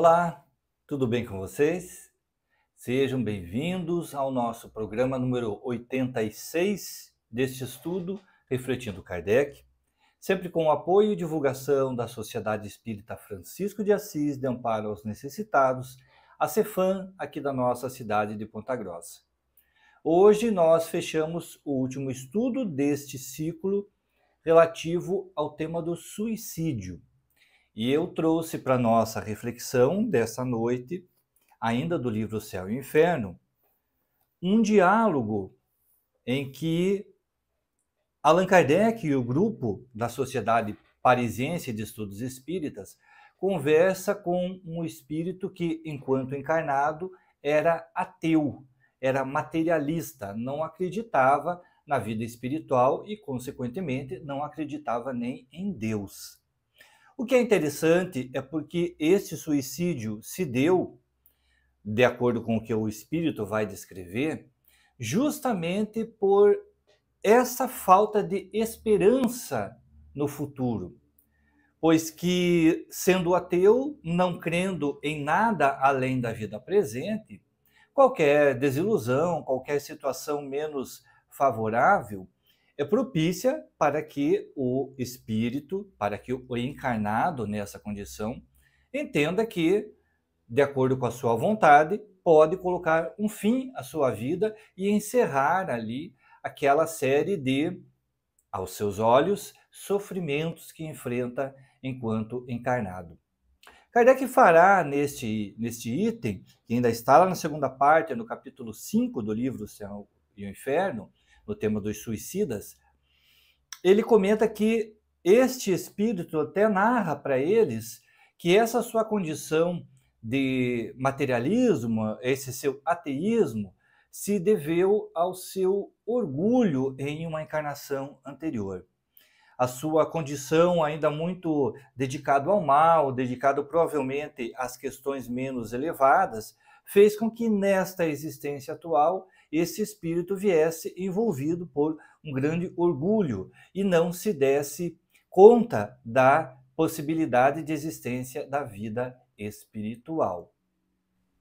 Olá, tudo bem com vocês? Sejam bem-vindos ao nosso programa número 86 deste estudo Refletindo Kardec, sempre com o apoio e divulgação da Sociedade Espírita Francisco de Assis de Amparo aos Necessitados, a Cefam, aqui da nossa cidade de Ponta Grossa. Hoje nós fechamos o último estudo deste ciclo relativo ao tema do suicídio. E eu trouxe para nossa reflexão dessa noite, ainda do livro Céu e Inferno, um diálogo em que Allan Kardec e o grupo da Sociedade Parisiense de Estudos Espíritas conversa com um espírito que, enquanto encarnado, era ateu, era materialista, não acreditava na vida espiritual e, consequentemente, não acreditava nem em Deus. O que é interessante é porque esse suicídio se deu, de acordo com o que o espírito vai descrever, justamente por essa falta de esperança no futuro. Pois que, sendo ateu, não crendo em nada além da vida presente, qualquer desilusão, qualquer situação menos favorável é propícia para que o espírito, para que o encarnado nessa condição, entenda que, de acordo com a sua vontade, pode colocar um fim à sua vida e encerrar ali aquela série de, aos seus olhos, sofrimentos que enfrenta enquanto encarnado. Kardec fará neste item, que ainda está lá na segunda parte, no capítulo 5 do livro Céu e o Inferno, no tema dos suicidas, ele comenta que este espírito até narra para eles que essa sua condição de materialismo, esse seu ateísmo, se deveu ao seu orgulho em uma encarnação anterior. A sua condição ainda muito dedicado ao mal, dedicado provavelmente às questões menos elevadas, fez com que nesta existência atual esse espírito viesse envolvido por um grande orgulho e não se desse conta da possibilidade de existência da vida espiritual.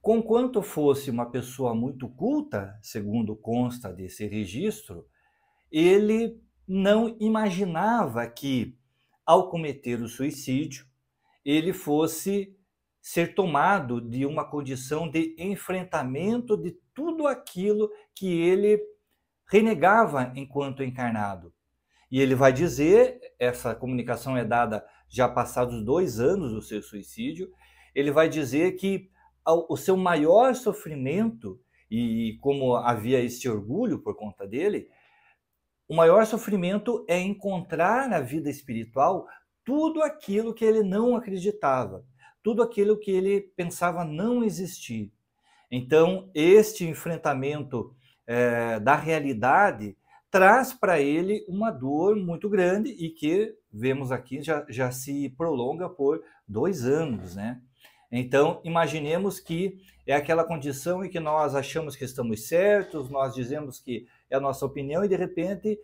Conquanto fosse uma pessoa muito culta, segundo consta desse registro, ele não imaginava que, ao cometer o suicídio, ele fosse ser tomado de uma condição de enfrentamento de tudo aquilo que ele renegava enquanto encarnado. E ele vai dizer, essa comunicação é dada já passados 2 anos do seu suicídio, ele vai dizer que o seu maior sofrimento, e como havia esse orgulho por conta dele, o maior sofrimento é encontrar na vida espiritual tudo aquilo que ele não acreditava, tudo aquilo que ele pensava não existir. Então, este enfrentamento da realidade traz para ele uma dor muito grande e que, vemos aqui, já se prolonga por 2 anos, né? Então, imaginemos que é aquela condição em que nós achamos que estamos certos, nós dizemos que é a nossa opinião e, de repente,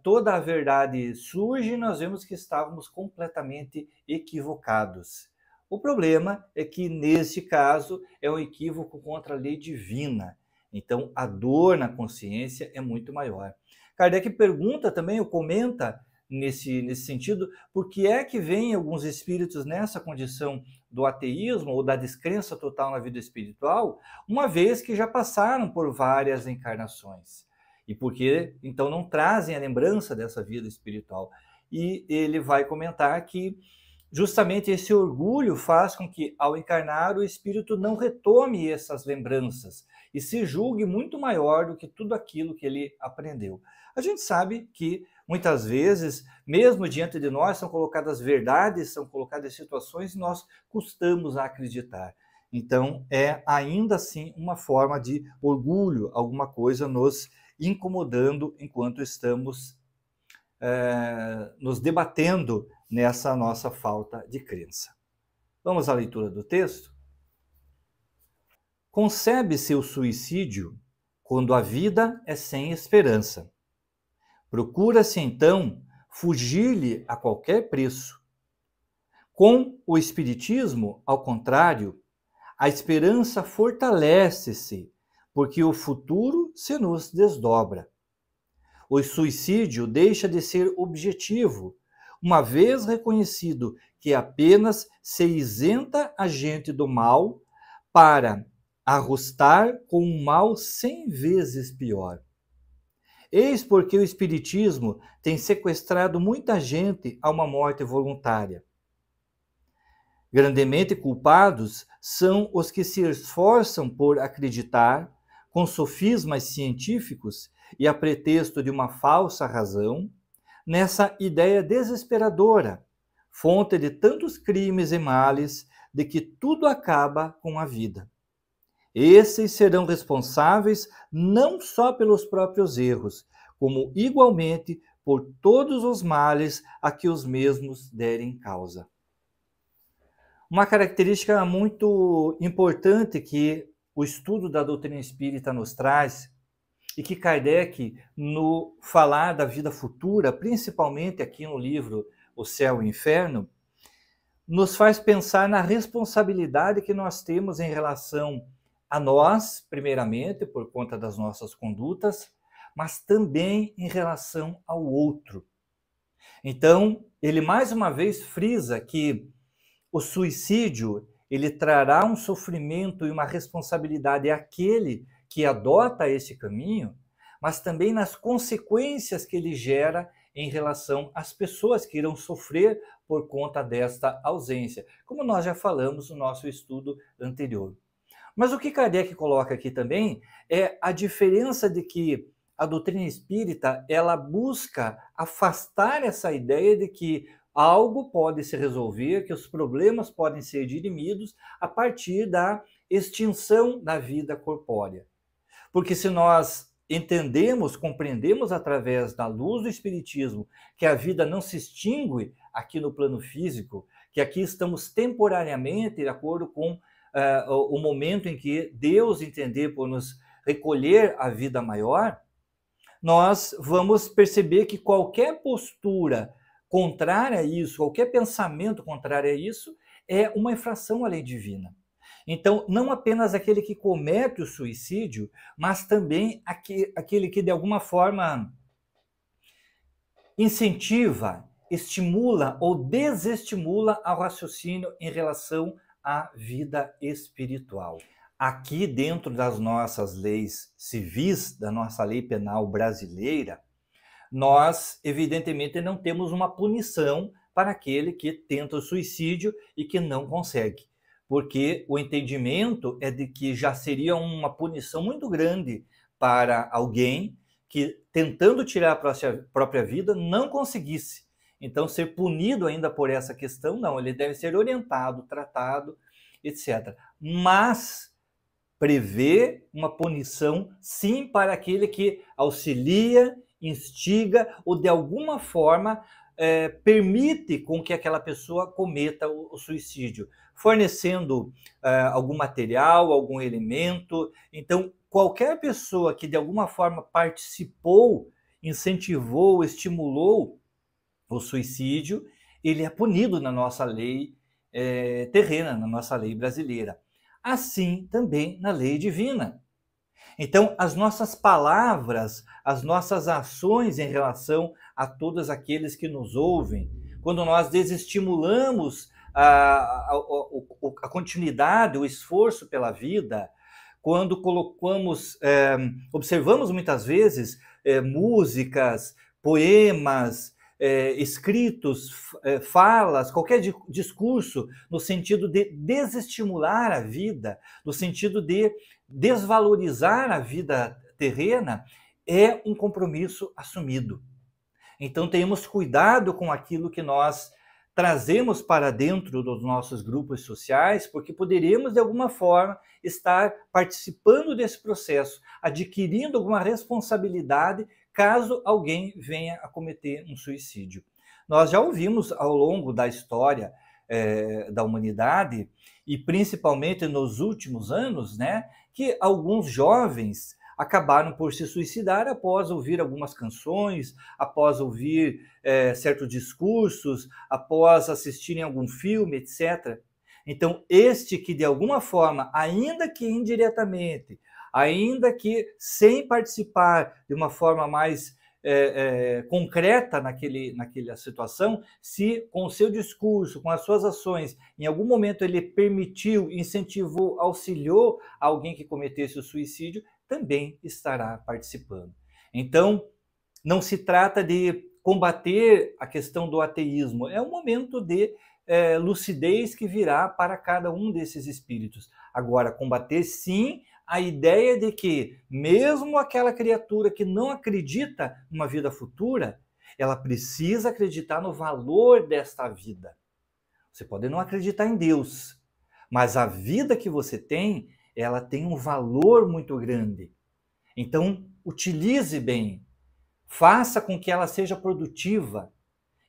toda a verdade surge e nós vemos que estávamos completamente equivocados. O problema é que, neste caso, é um equívoco contra a lei divina. Então, a dor na consciência é muito maior. Kardec pergunta também, ou comenta nesse sentido, por que é que vêm alguns espíritos nessa condição do ateísmo ou da descrença total na vida espiritual, uma vez que já passaram por várias encarnações. E porque, então, não trazem a lembrança dessa vida espiritual. E ele vai comentar que justamente esse orgulho faz com que, ao encarnar, o espírito não retome essas lembranças e se julgue muito maior do que tudo aquilo que ele aprendeu. A gente sabe que, muitas vezes, mesmo diante de nós, são colocadas verdades, são colocadas situações e nós custamos a acreditar. Então, é ainda assim uma forma de orgulho, alguma coisa nos incomodando enquanto estamos nos debatendo nessa nossa falta de crença. Vamos à leitura do texto? Concebe-se o suicídio quando a vida é sem esperança. Procura-se, então, fugir-lhe a qualquer preço. Com o Espiritismo, ao contrário, a esperança fortalece-se, porque o futuro se nos desdobra. O suicídio deixa de ser objetivo, uma vez reconhecido que apenas se isenta a gente do mal para arrostar com um mal 100 vezes pior. Eis porque o Espiritismo tem sequestrado muita gente a uma morte voluntária. Grandemente culpados são os que se esforçam por acreditar, com sofismas científicos e a pretexto de uma falsa razão, nessa ideia desesperadora, fonte de tantos crimes e males, de que tudo acaba com a vida. Esses serão responsáveis não só pelos próprios erros, como igualmente por todos os males a que os mesmos derem causa. Uma característica muito importante que o estudo da doutrina espírita nos traz e que Kardec, no falar da vida futura, principalmente aqui no livro O Céu e o Inferno, nos faz pensar na responsabilidade que nós temos em relação a nós, primeiramente, por conta das nossas condutas, mas também em relação ao outro. Então, ele mais uma vez frisa que o suicídio, ele trará um sofrimento e uma responsabilidade àquele que adota esse caminho, mas também nas consequências que ele gera em relação às pessoas que irão sofrer por conta desta ausência, como nós já falamos no nosso estudo anterior. Mas o que Kardec coloca aqui também é a diferença de que a doutrina espírita, ela busca afastar essa ideia de que algo pode se resolver, que os problemas podem ser dirimidos a partir da extinção da vida corpórea. Porque se nós entendemos, compreendemos através da luz do Espiritismo que a vida não se extingue aqui no plano físico, que aqui estamos temporariamente, de acordo com o momento em que Deus entender por nos recolher à vida maior, nós vamos perceber que qualquer postura contrária a isso, qualquer pensamento contrário a isso, é uma infração à lei divina. Então, não apenas aquele que comete o suicídio, mas também aquele que de alguma forma incentiva, estimula ou desestimula ao raciocínio em relação à vida espiritual. Aqui dentro das nossas leis civis, da nossa lei penal brasileira, nós, evidentemente, não temos uma punição para aquele que tenta o suicídio e que não consegue, porque o entendimento é de que já seria uma punição muito grande para alguém que, tentando tirar a própria vida, não conseguisse. Então, ser punido ainda por essa questão, não, ele deve ser orientado, tratado, etc. Mas prevê uma punição, sim, para aquele que auxilia, instiga ou de alguma forma permite com que aquela pessoa cometa o suicídio, fornecendo algum material, algum elemento. Então, qualquer pessoa que de alguma forma participou, incentivou, estimulou o suicídio, ele é punido na nossa lei terrena, na nossa lei brasileira. Assim também na lei divina. Então, as nossas palavras, as nossas ações em relação a todos aqueles que nos ouvem, quando nós desestimulamos a continuidade, o esforço pela vida, quando colocamos, observamos muitas vezes músicas, poemas, escritos, falas, qualquer discurso no sentido de desestimular a vida, no sentido de desvalorizar a vida terrena, é um compromisso assumido. Então, tenhamos cuidado com aquilo que nós trazemos para dentro dos nossos grupos sociais, porque poderíamos, de alguma forma, estar participando desse processo, adquirindo alguma responsabilidade caso alguém venha a cometer um suicídio. Nós já ouvimos ao longo da história da humanidade, e principalmente nos últimos anos, né, que alguns jovens acabaram por se suicidar após ouvir algumas canções, após ouvir certos discursos, após assistirem algum filme, etc. Então, este que de alguma forma, ainda que indiretamente, ainda que sem participar de uma forma mais concreta naquela situação, se com o seu discurso, com as suas ações, em algum momento ele permitiu, incentivou, auxiliou alguém que cometesse o suicídio, também estará participando. Então, não se trata de combater a questão do ateísmo, é um momento de lucidez que virá para cada um desses espíritos. Agora, combater sim a ideia de que mesmo aquela criatura que não acredita numa vida futura, ela precisa acreditar no valor desta vida. Você pode não acreditar em Deus, mas a vida que você tem, ela tem um valor muito grande. Então, utilize bem, faça com que ela seja produtiva,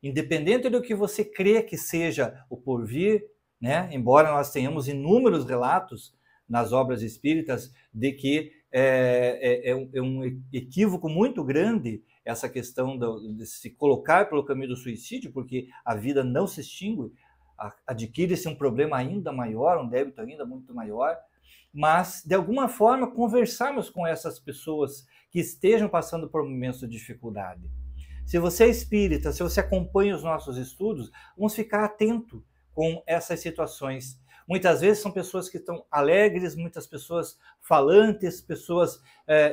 independente do que você crê que seja o porvir, né? Embora nós tenhamos inúmeros relatos nas obras espíritas de que é um equívoco muito grande essa questão de se colocar pelo caminho do suicídio, porque a vida não se extingue, adquire-se um problema ainda maior, um débito ainda muito maior, mas de alguma forma conversarmos com essas pessoas que estejam passando por momentos de dificuldade. Se você é espírita, se você acompanha os nossos estudos, vamos ficar atento com essas situações. Muitas vezes são pessoas que estão alegres, muitas pessoas falantes, pessoas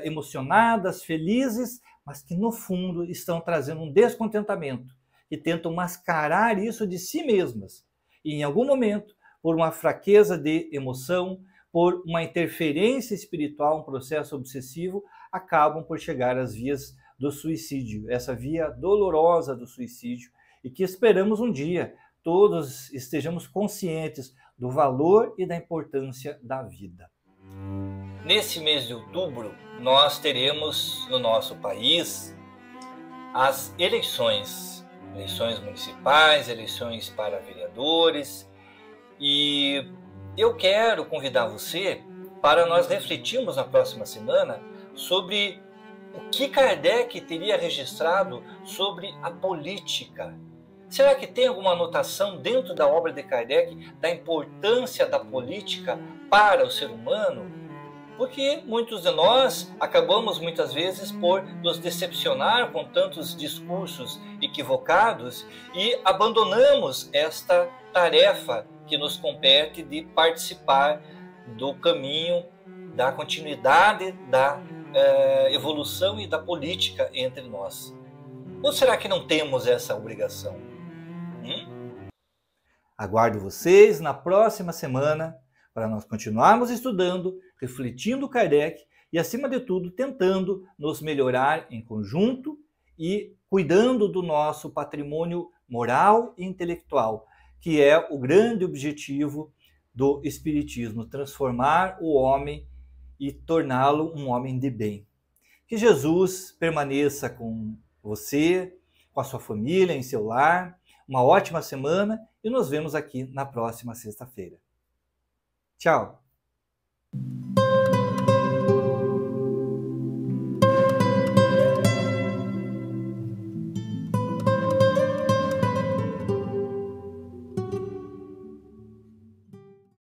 emocionadas, felizes, mas que no fundo estão trazendo um descontentamento e tentam mascarar isso de si mesmas. E em algum momento, por uma fraqueza de emoção, por uma interferência espiritual, um processo obsessivo, acabam por chegar às vias do suicídio, essa via dolorosa do suicídio, e que esperamos um dia todos estejamos conscientes do valor e da importância da vida. Nesse mês de outubro, nós teremos no nosso país as eleições municipais, eleições para vereadores, e eu quero convidar você para nós refletirmos na próxima semana sobre o que Kardec teria registrado sobre a política. Será que tem alguma anotação dentro da obra de Kardec da importância da política para o ser humano? Porque muitos de nós acabamos muitas vezes por nos decepcionar com tantos discursos equivocados e abandonamos esta tarefa que nos compete de participar do caminho da continuidade da evolução e da política entre nós. Ou será que não temos essa obrigação? Aguardo vocês na próxima semana para nós continuarmos estudando, refletindo Kardec e, acima de tudo, tentando nos melhorar em conjunto e cuidando do nosso patrimônio moral e intelectual, que é o grande objetivo do Espiritismo, transformar o homem e torná-lo um homem de bem. Que Jesus permaneça com você, com a sua família, em seu lar. Uma ótima semana e nos vemos aqui na próxima sexta-feira. Tchau!